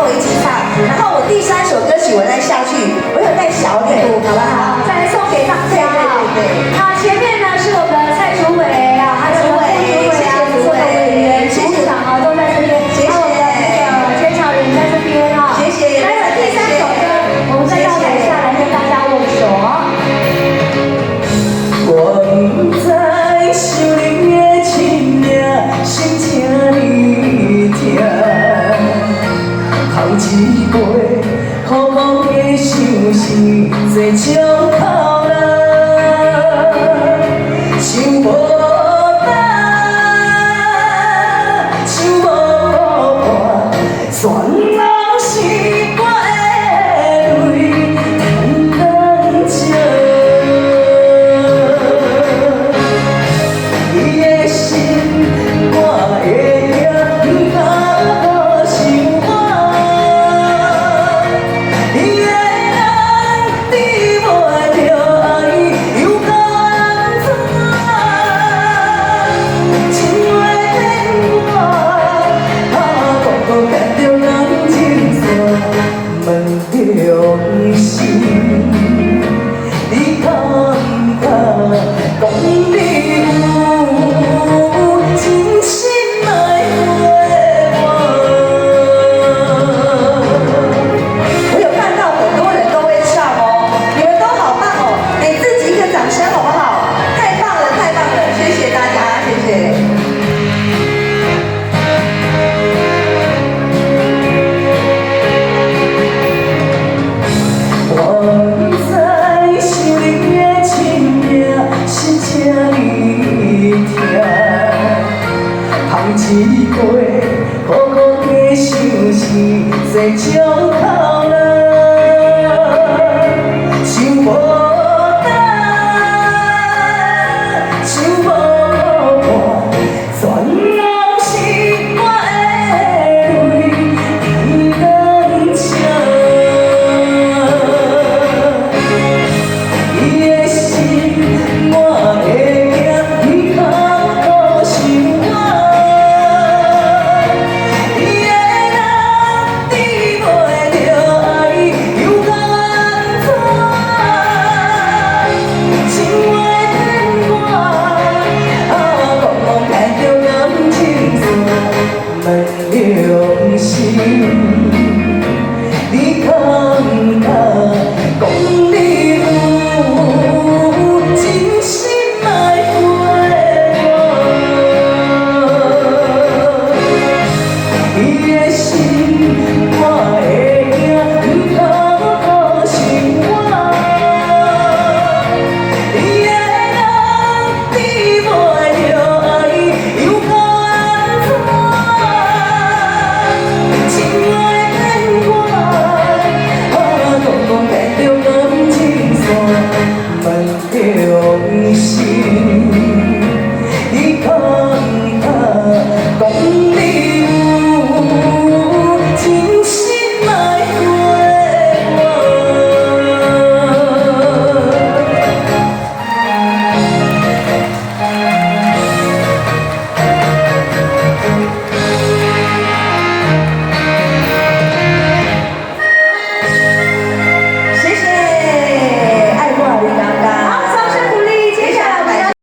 我一起唱，然后我第3首歌曲我再下去，我有带小礼物，好不好？再来送给大家。对。好，前面呢是我们的蔡主委啊，还有我们副主委啊，所有的委员、组长啊都在这边，还有我们的那个监察人在这边啊。谢谢。还有第3首歌，我们再到台下来跟大家握手。我不知想你的深夜，心这呢痛，风一杯，苦苦的相思，多种苦难，想无胆，想无伴，全拢是我的泪，淡淡笑。一杯苦苦的相思，多种苦难。